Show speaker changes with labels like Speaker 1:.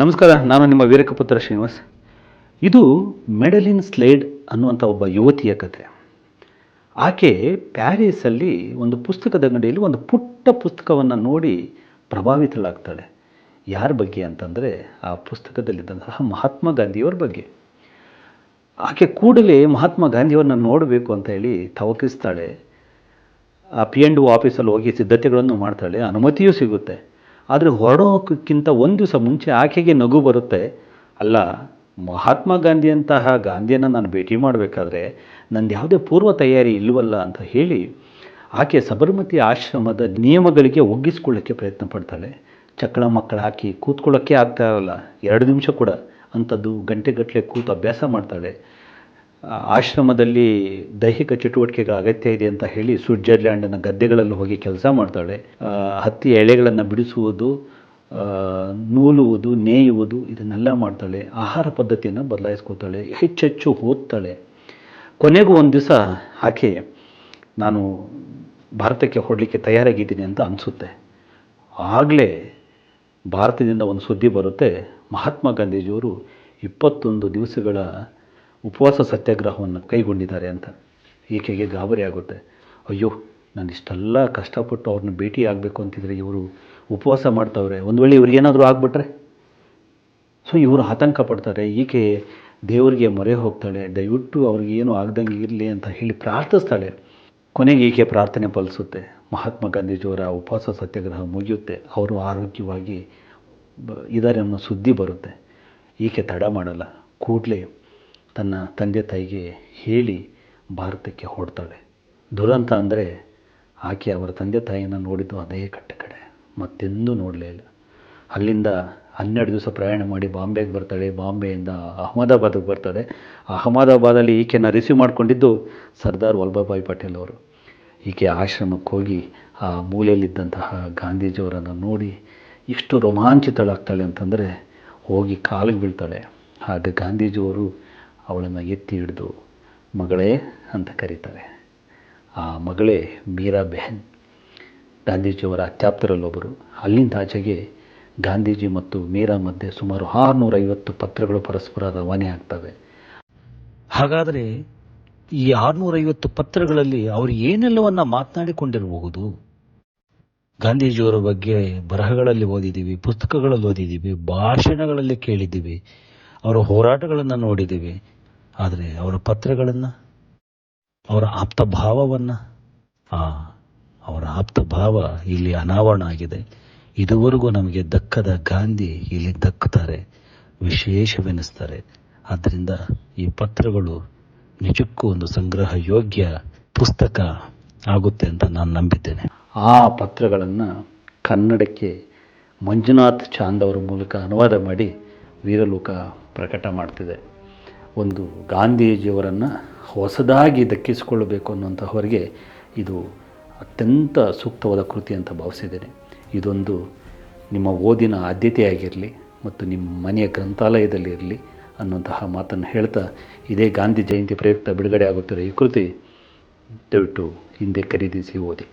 Speaker 1: ನಮಸ್ಕಾರ, ನಾನು ನಿಮ್ಮ ವೀರಕಪುತ್ರ ಶ್ರೀನಿವಾಸ್. ಇದು ಮೆಡಲಿನ್ ಸ್ಲೇಡ್ ಅನ್ನುವಂಥ ಒಬ್ಬ ಯುವತಿಯ ಕಥೆ. ಆಕೆ ಪ್ಯಾರಿಸಲ್ಲಿ ಒಂದು ಪುಸ್ತಕದ ಅಂಗಡಿಯಲ್ಲಿ ಒಂದು ಪುಟ್ಟ ಪುಸ್ತಕವನ್ನು ನೋಡಿ ಪ್ರಭಾವಿತಳಾಗ್ತಾಳೆ. ಯಾರ ಬಗ್ಗೆ ಅಂತಂದರೆ, ಆ ಪುಸ್ತಕದಲ್ಲಿದ್ದಂತಹ ಮಹಾತ್ಮ ಗಾಂಧಿಯವರ ಬಗ್ಗೆ. ಆಕೆ ಕೂಡಲೇ ಮಹಾತ್ಮ ಗಾಂಧಿಯವ್ರನ್ನ ನೋಡಬೇಕು ಅಂತ ಹೇಳಿ ತವಕಿಸ್ತಾಳೆ. ಆ PNO ಆಫೀಸಲ್ಲಿ ಹೋಗಿ ಸಿದ್ಧತೆಗಳನ್ನು ಮಾಡ್ತಾಳೆ. ಅನುಮತಿಯೂ ಸಿಗುತ್ತೆ. ಆದರೆ ಹೊರಡೋಕ್ಕಿಂತ ಒಂದು ದಿವಸ ಮುಂಚೆ ಆಕೆಗೆ ನಗು ಬರುತ್ತೆ. ಅಲ್ಲ, ಮಹಾತ್ಮ ಗಾಂಧಿಯಂತಹ ಗಾಂಧಿಯನ್ನು ನಾನು ಭೇಟಿ ಮಾಡಬೇಕಾದ್ರೆ ನಂದು ಯಾವುದೇ ಪೂರ್ವ ತಯಾರಿ ಇಲ್ಲವಲ್ಲ ಅಂತ ಹೇಳಿ ಆಕೆ ಸಬರಮತಿ ಆಶ್ರಮದ ನಿಯಮಗಳಿಗೆ ಒಗ್ಗಿಸ್ಕೊಳ್ಳೋಕ್ಕೆ ಪ್ರಯತ್ನ ಪಡ್ತಾಳೆ. ಚಕ್ಕಳ ಮಕ್ಕಳ ಹಾಕಿ ಕೂತ್ಕೊಳ್ಳೋಕ್ಕೆ ಆಗ್ತಾ ಇರಲ್ಲ, 2 ನಿಮಿಷ ಕೂಡ. ಅಂಥದ್ದು ಗಂಟೆಗಟ್ಟಲೆ ಕೂತು ಅಭ್ಯಾಸ ಮಾಡ್ತಾಳೆ. ಆಶ್ರಮದಲ್ಲಿ ದೈಹಿಕ ಚಟುವಟಿಕೆಗಳ ಅಗತ್ಯ ಇದೆ ಅಂತ ಹೇಳಿ ಸ್ವಿಟ್ಜರ್ಲ್ಯಾಂಡಿನ ಗದ್ದೆಗಳಲ್ಲಿ ಹೋಗಿ ಕೆಲಸ ಮಾಡ್ತಾಳೆ. ಹತ್ತಿ ಎಳೆಗಳನ್ನು ಬಿಡಿಸುವುದು, ನೂಲುವುದು, ನೇಯುವುದು ಇದನ್ನೆಲ್ಲ ಮಾಡ್ತಾಳೆ. ಆಹಾರ ಪದ್ಧತಿಯನ್ನು ಬದಲಾಯಿಸ್ಕೊತಾಳೆ. ಹೆಚ್ಚೆಚ್ಚು ಓದ್ತಾಳೆ. ಕೊನೆಗೂ ಒಂದು ದಿವಸ ಆಕೆ ನಾನು ಭಾರತಕ್ಕೆ ಹೊರಡಲಿಕ್ಕೆ ತಯಾರಾಗಿದ್ದೀನಿ ಅಂತ ಅನಿಸುತ್ತೆ. ಆಗಲೇ ಭಾರತದಿಂದ ಒಂದು ಸುದ್ದಿ ಬರುತ್ತೆ, ಮಹಾತ್ಮ ಗಾಂಧೀಜಿಯವರು 21 ದಿವಸಗಳ ಉಪವಾಸ ಸತ್ಯಾಗ್ರಹವನ್ನು ಕೈಗೊಂಡಿದ್ದಾರೆ ಅಂತ. ಈಕೆಗೆ ಗಾಬರಿ ಆಗುತ್ತೆ. ಅಯ್ಯೋ, ನಾನು ಇಷ್ಟೆಲ್ಲ ಕಷ್ಟಪಟ್ಟು ಅವ್ರನ್ನ ಭೇಟಿ ಆಗಬೇಕು ಅಂತಿದ್ರೆ ಇವರು ಉಪವಾಸ ಮಾಡ್ತಾವ್ರೆ, ಒಂದು ವೇಳೆ ಇವ್ರಿಗೇನಾದರೂ ಆಗಿಬಿಟ್ರೆ? ಸೊ ಇವರು ಆತಂಕ ಪಡ್ತಾರೆ. ಈಕೆ ದೇವರಿಗೆ ಮೊರೆ ಹೋಗ್ತಾಳೆ, ದಯವಿಟ್ಟು ಅವ್ರಿಗೇನು ಆಗ್ದಂಗೆ ಇರಲಿ ಅಂತ ಹೇಳಿ ಪ್ರಾರ್ಥಿಸ್ತಾಳೆ. ಕೊನೆಗೆ ಈಕೆ ಪ್ರಾರ್ಥನೆ ಫಲಿಸುತ್ತೆ. ಮಹಾತ್ಮ ಗಾಂಧೀಜಿಯವರ ಉಪವಾಸ ಸತ್ಯಾಗ್ರಹ ಮುಗಿಯುತ್ತೆ. ಅವರು ಆರೋಗ್ಯವಾಗಿ ಇದ್ದಾರೆ ಅನ್ನೋ ಸುದ್ದಿ ಬರುತ್ತೆ. ಈಕೆ ತಡ ಮಾಡಲ್ಲ, ಕೂಡಲೇ ತನ್ನ ತಂದೆ ತಾಯಿಗೆ ಹೇಳಿ ಭಾರತಕ್ಕೆ ಹೊರಡ್ತಾಳೆ. ದುರಂತ ಅಂದರೆ ಆಕೆ ಅವರ ತಂದೆ ತಾಯಿಯನ್ನು ನೋಡಿದ್ದು ಅದೇ ಕಡೆ, ಮತ್ತೆಂದೂ ನೋಡಲೇ ಇಲ್ಲ. ಅಲ್ಲಿಂದ 12 ದಿವಸ ಪ್ರಯಾಣ ಮಾಡಿ ಬಾಂಬೆಗೆ ಬರ್ತಾಳೆ. ಬಾಂಬೆಯಿಂದ ಅಹಮದಾಬಾದಿಗೆ ಬರ್ತಾಳೆ. ಅಹಮದಾಬಾದಲ್ಲಿ ಈಕೆನ ರಿಸೀವ್ ಮಾಡಿಕೊಂಡಿದ್ದು ಸರ್ದಾರ್ ವಲ್ಲಭಭಾಯಿ ಪಟೇಲ್ ಅವರು. ಈಕೆ ಆಶ್ರಮಕ್ಕೆ ಹೋಗಿ ಆ ಮೂಲೆಯಲ್ಲಿದ್ದಂತಹ ಗಾಂಧೀಜಿಯವರನ್ನು ನೋಡಿ ಎಷ್ಟು ರೋಮಾಂಚಿತಳಾಗ್ತಾಳೆ ಅಂತಂದರೆ, ಹೋಗಿ ಕಾಲಿಗೆ ಬೀಳ್ತಾಳೆ. ಆಗ ಗಾಂಧೀಜಿಯವರು ಅವಳನ್ನು ಎತ್ತಿ ಹಿಡಿದು ಮಗಳೇ ಅಂತ ಕರೀತಾರೆ. ಆ ಮಗಳೇ ಮೀರಾ ಬೆಹನ್, ಗಾಂಧೀಜಿಯವರ ಅತ್ಯಾಪ್ತರಲ್ಲೊಬ್ಬರು. ಅಲ್ಲಿಂದ ಆಚೆಗೆ ಗಾಂಧೀಜಿ ಮತ್ತು ಮೀರಾ ಮಧ್ಯೆ ಸುಮಾರು 650 ಪತ್ರಗಳು ಪರಸ್ಪರ ರವಾನೆ ಆಗ್ತವೆ. ಹಾಗಾದರೆ ಈ 650 ಪತ್ರಗಳಲ್ಲಿ ಅವರು ಏನೆಲ್ಲವನ್ನ ಮಾತನಾಡಿಕೊಂಡಿರಬಹುದು? ಗಾಂಧೀಜಿಯವರ ಬಗ್ಗೆ ಬರಹಗಳಲ್ಲಿ ಓದಿದ್ದೀವಿ, ಪುಸ್ತಕಗಳಲ್ಲಿ ಓದಿದ್ದೀವಿ, ಭಾಷಣಗಳಲ್ಲಿ ಕೇಳಿದ್ದೀವಿ, ಅವರ ಹೋರಾಟಗಳನ್ನು ನೋಡಿದ್ದೀವಿ. ಆದರೆ ಅವರ ಪತ್ರಗಳನ್ನು, ಅವರ ಆಪ್ತ ಭಾವವನ್ನು, ಅವರ ಆಪ್ತ ಭಾವ ಇಲ್ಲಿ ಅನಾವರಣ ಆಗಿದೆ. ಇದುವರೆಗೂ ನಮಗೆ ದಕ್ಕದ ಗಾಂಧಿ ಇಲ್ಲಿ ದಕ್ಕುತ್ತಾರೆ, ವಿಶೇಷವೆನಿಸ್ತಾರೆ. ಆದ್ದರಿಂದ ಈ ಪತ್ರಗಳು ನಿಜಕ್ಕೂ ಒಂದು ಸಂಗ್ರಹ ಯೋಗ್ಯ ಪುಸ್ತಕ ಆಗುತ್ತೆ ಅಂತ ನಾನು ನಂಬಿದ್ದೇನೆ. ಆ ಪತ್ರಗಳನ್ನು ಕನ್ನಡಕ್ಕೆ ಮಂಜುನಾಥ್ ಚಾಂದ್ ಅವರ ಮೂಲಕ ಅನುವಾದ ಮಾಡಿ ವೀರಲೋಕ ಪ್ರಕಟ ಮಾಡ್ತಿದೆ. ಒಂದು ಗಾಂಧೀಜಿಯವರನ್ನು ಹೊಸದಾಗಿ ದಕ್ಕಿಸಿಕೊಳ್ಳಬೇಕು ಅನ್ನುವಂಥವರಿಗೆ ಇದು ಅತ್ಯಂತ ಸೂಕ್ತವಾದ ಕೃತಿ ಅಂತ ಭಾವಿಸಿದ್ದೇನೆ. ಇದೊಂದು ನಿಮ್ಮ ಓದಿನ ಆದ್ಯತೆಯಾಗಿರಲಿ ಮತ್ತು ನಿಮ್ಮ ಮನೆಯ ಗ್ರಂಥಾಲಯದಲ್ಲಿ ಇರಲಿ ಅನ್ನುವಂತಹ ಮಾತನ್ನು ಹೇಳ್ತಾ, ಇದೇ ಗಾಂಧಿ ಜಯಂತಿ ಪ್ರಯುಕ್ತ ಬಿಡುಗಡೆ ಆಗುತ್ತಿರೋ ಈ ಕೃತಿ ದಯವಿಟ್ಟು ಹಿಂದೆ ಖರೀದಿಸಿ ಓದಿ.